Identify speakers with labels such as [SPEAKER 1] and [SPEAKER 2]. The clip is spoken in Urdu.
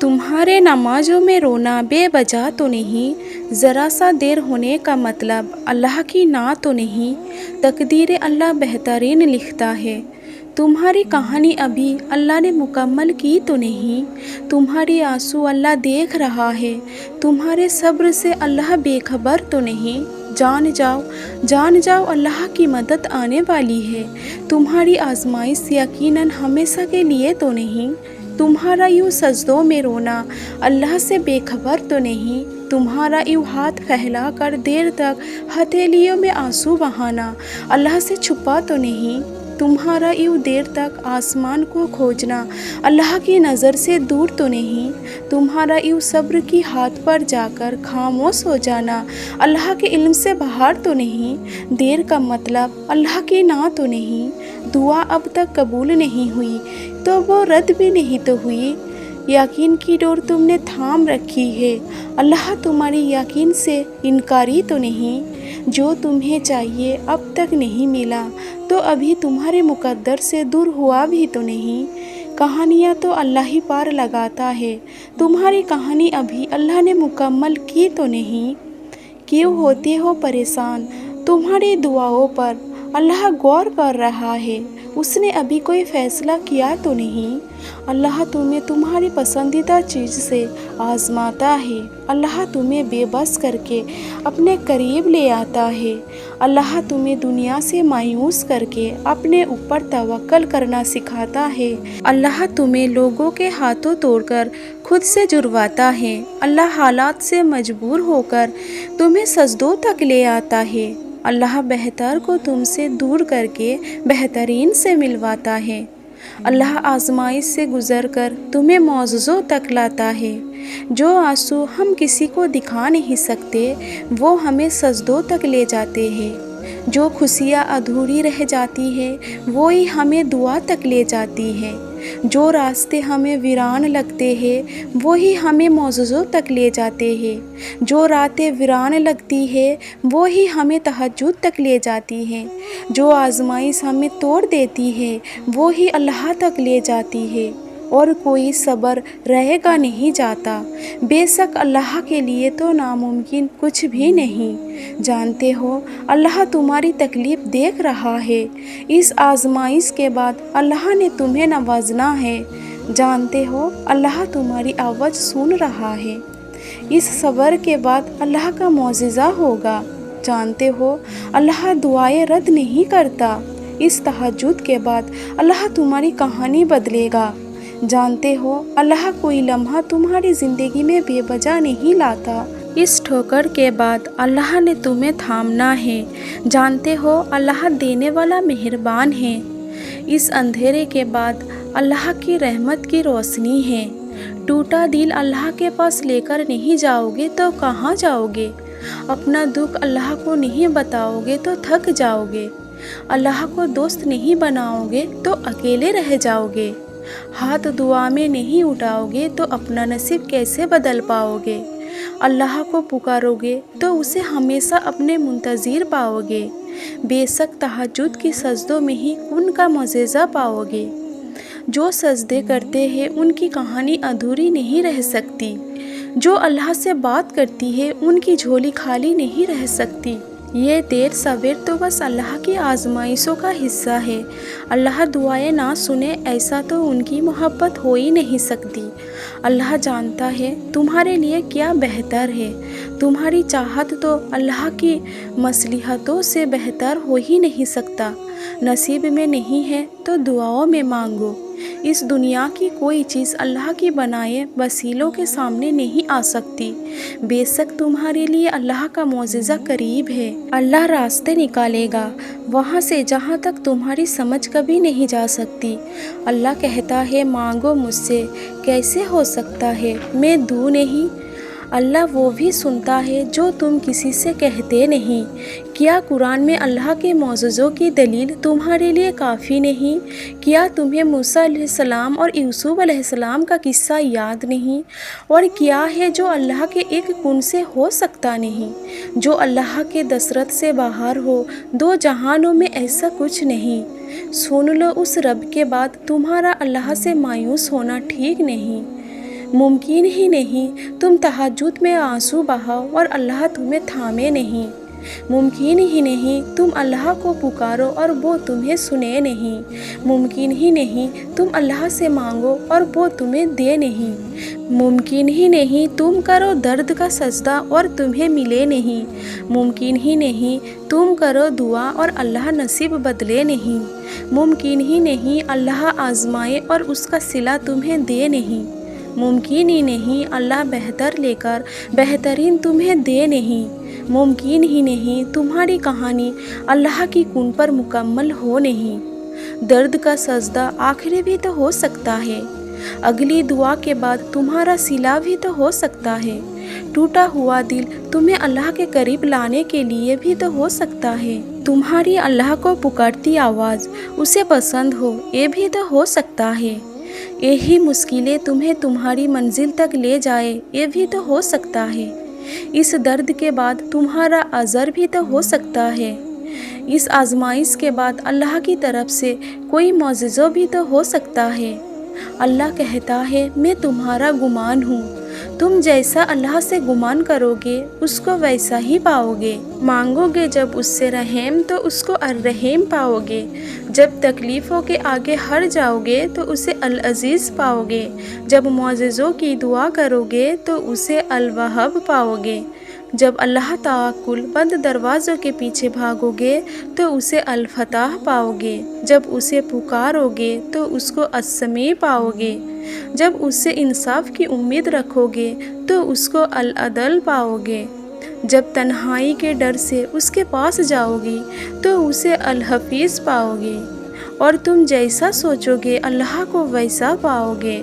[SPEAKER 1] تمہارے نمازوں میں رونا بے وجہ تو نہیں، ذرا سا دیر ہونے کا مطلب اللہ کی نہ تو نہیں، تقدیر اللہ بہترین لکھتا ہے۔ تمہاری کہانی ابھی اللہ نے مکمل کی تو نہیں، تمہاری آنسو اللہ دیکھ رہا ہے، تمہارے صبر سے اللہ بے خبر تو نہیں۔ جان جاؤ اللہ کی مدد آنے والی ہے، تمہاری آزمائش یقیناً ہمیشہ کے لیے تو نہیں۔ تمہارا یوں سجدوں میں رونا اللہ سے بے خبر تو نہیں، تمہارا یوں ہاتھ پھیلا کر دیر تک ہتھیلیوں میں آنسو بہانا اللہ سے چھپا تو نہیں، تمہارا یوں دیر تک آسمان کو کھوجنا اللہ کی نظر سے دور تو نہیں، تمہارا یوں صبر کی ہاتھ پر جا کر خاموش ہو جانا اللہ کے علم سے باہر تو نہیں۔ دیر کا مطلب اللہ کی نہ تو نہیں، دعا اب تک قبول نہیں ہوئی تو وہ رد بھی نہیں تو ہوئی، یقین کی ڈور تم نے تھام رکھی ہے، اللہ تمہاری یقین سے انکاری تو نہیں۔ جو تمہیں چاہیے اب تک نہیں ملا تو ابھی تمہارے مقدر سے دور ہوا بھی تو نہیں، کہانیاں تو اللہ ہی پار لگاتا ہے، تمہاری کہانی ابھی اللہ نے مکمل کی تو نہیں۔ کیوں ہوتے ہو پریشان تمہاری دعاؤں پر اللہ غور کر رہا ہے، اس نے ابھی کوئی فیصلہ کیا تو نہیں، اللہ تمہیں تمہاری پسندیدہ چیز سے آزماتا ہے، اللہ تمہیں بے بس کر کے اپنے قریب لے آتا ہے، اللہ تمہیں دنیا سے مایوس کر کے اپنے اوپر توکل کرنا سکھاتا ہے، اللہ تمہیں لوگوں کے ہاتھوں توڑ کر خود سے جڑواتا ہے، اللہ حالات سے مجبور ہو کر تمہیں سجدوں تک لے آتا ہے، اللہ بہتر کو تم سے دور کر کے بہترین سے ملواتا ہے، اللہ آزمائش سے گزر کر تمہیں معجزوں تک لاتا ہے، جو آنسو ہم کسی کو دکھا نہیں سکتے وہ ہمیں سجدوں تک لے جاتے ہیں، جو خوشیاں ادھوری رہ جاتی ہے وہی ہمیں دعا تک لے جاتی ہے، جو راستے ہمیں ویران لگتے ہیں وہی ہمیں معجزوں تک لے جاتے ہیں، جو راتیں ویران لگتی ہے وہی ہمیں تہجد تک لے جاتی ہے، جو آزمائش ہمیں توڑ دیتی ہے وہی اللہ تک لے جاتی ہے، اور کوئی صبر رہے گا نہیں جاتا، بے شک اللہ کے لیے تو ناممکن کچھ بھی نہیں۔ جانتے ہو اللہ تمہاری تکلیف دیکھ رہا ہے، اس آزمائش کے بعد اللہ نے تمہیں نوازنا ہے، جانتے ہو اللہ تمہاری آواز سن رہا ہے، اس صبر کے بعد اللہ کا معجزہ ہوگا، جانتے ہو اللہ دعائیں رد نہیں کرتا، اس تہجد کے بعد اللہ تمہاری کہانی بدلے گا، جانتے ہو اللہ کوئی لمحہ تمہاری زندگی میں بے وجہ نہیں لاتا، اس ٹھوکر کے بعد اللہ نے تمہیں تھامنا ہے، جانتے ہو اللہ دینے والا مہربان ہے، اس اندھیرے کے بعد اللہ کی رحمت کی روشنی ہے، ٹوٹا دل اللہ کے پاس لے کر نہیں جاؤ گے تو کہاں جاؤ گے، اپنا دکھ اللہ کو نہیں بتاؤ گے تو تھک جاؤ گے، اللہ کو دوست نہیں بناؤ گے تو اکیلے رہ جاؤ گے، ہاتھ دعا میں نہیں اٹھاؤ گے تو اپنا نصیب کیسے بدل پاؤ گے، اللہ کو پکارو گے تو اسے ہمیشہ اپنے منتظر پاؤ گے، بے شک تہجد کی سجدوں میں ہی ان کا معجزہ پاؤ گے، جو سجدے کرتے ہیں ان کی کہانی ادھوری نہیں رہ سکتی، جو اللہ سے بات کرتی ہے ان کی جھولی خالی نہیں رہ سکتی، یہ دیر سویر تو بس اللہ کی آزمائشوں کا حصہ ہے، اللہ دعائیں نہ سنے ایسا تو ان کی محبت ہو ہی نہیں سکتی، اللہ جانتا ہے تمہارے لیے کیا بہتر ہے، تمہاری چاہت تو اللہ کی مصلحتوں سے بہتر ہو ہی نہیں سکتا، نصیب میں نہیں ہے تو دعاؤں میں مانگو، اس دنیا کی کوئی چیز اللہ کی بنائے وسیلوں کے سامنے نہیں آ سکتی، بے شک تمہارے لیے اللہ کا معجزہ قریب ہے، اللہ راستے نکالے گا وہاں سے جہاں تک تمہاری سمجھ کبھی نہیں جا سکتی، اللہ کہتا ہے مانگو مجھ سے، کیسے ہو سکتا ہے میں دوں نہیں، اللہ وہ بھی سنتا ہے جو تم کسی سے کہتے نہیں، کیا قرآن میں اللہ کے معجزوں کی دلیل تمہارے لیے کافی نہیں، کیا تمہیں موسیٰ علیہ السلام اور یوسف علیہ السلام کا قصہ یاد نہیں، اور کیا ہے جو اللہ کے ایک کن سے ہو سکتا نہیں، جو اللہ کے دسترس سے باہر ہو، دو جہانوں میں ایسا کچھ نہیں، سن لو اس رب کے بعد تمہارا اللہ سے مایوس ہونا ٹھیک نہیں، ممکن ہی نہیں تم تہجد میں آنسو بہاؤ اور اللہ تمہیں تھامے نہیں۔ ممکن ہی نہیں تم اللہ کو پکارو اور وہ تمہیں سنے نہیں۔ ممکن ہی نہیں تم اللہ سے مانگو اور وہ تمہیں دے نہیں۔ ممکن ہی نہیں تم کرو درد کا سجدہ اور تمہیں ملے نہیں۔ ممکن ہی نہیں تم کرو دعا اور اللہ نصیب بدلے نہیں۔ ممکن ہی نہیں اللہ آزمائے اور اس کا صلہ تمہیں دے نہیں۔ ممکن ہی نہیں اللہ بہتر لے کر بہترین تمہیں دے نہیں۔ ممکن ہی نہیں تمہاری کہانی اللہ کی کن پر مکمل ہو نہیں۔ درد کا سجدہ آخری بھی تو ہو سکتا ہے، اگلی دعا کے بعد تمہارا صلہ بھی تو ہو سکتا ہے۔ ٹوٹا ہوا دل تمہیں اللہ کے قریب لانے کے لیے بھی تو ہو سکتا ہے۔ تمہاری اللہ کو پکارتی آواز اسے پسند ہو، یہ بھی تو ہو سکتا ہے۔ یہی مشکلیں تمہیں تمہاری منزل تک لے جائے، یہ بھی تو ہو سکتا ہے۔ اس درد کے بعد تمہارا اجر بھی تو ہو سکتا ہے۔ اس آزمائش کے بعد اللہ کی طرف سے کوئی معجزہ بھی تو ہو سکتا ہے۔ اللہ کہتا ہے میں تمہارا گمان ہوں، تم جیسا اللہ سے گمان کرو گے اس کو ویسا ہی پاؤ گے۔ مانگو گے جب اس سے رحم تو اس کو الرحیم پاؤ گے۔ جب تکلیفوں کے آگے ہٹ جاؤ گے تو اسے العزیز پاؤ گے۔ جب معجزوں کی دعا کرو گے تو اسے الوہاب پاؤ گے۔ جب اللہ توکل بند دروازوں کے پیچھے بھاگو گے تو اسے الفتاح پاؤ گے۔ جب اسے پکارو گے تو اس کو السمیع پاؤ گے۔ جب اس سے انصاف کی امید رکھو گے تو اس کو العدل پاؤ گے۔ جب تنہائی کے ڈر سے اس کے پاس جاؤ گی تو اسے الحفیظ پاؤ گے۔ اور تم جیسا سوچو گے اللہ کو ویسا پاؤ گے۔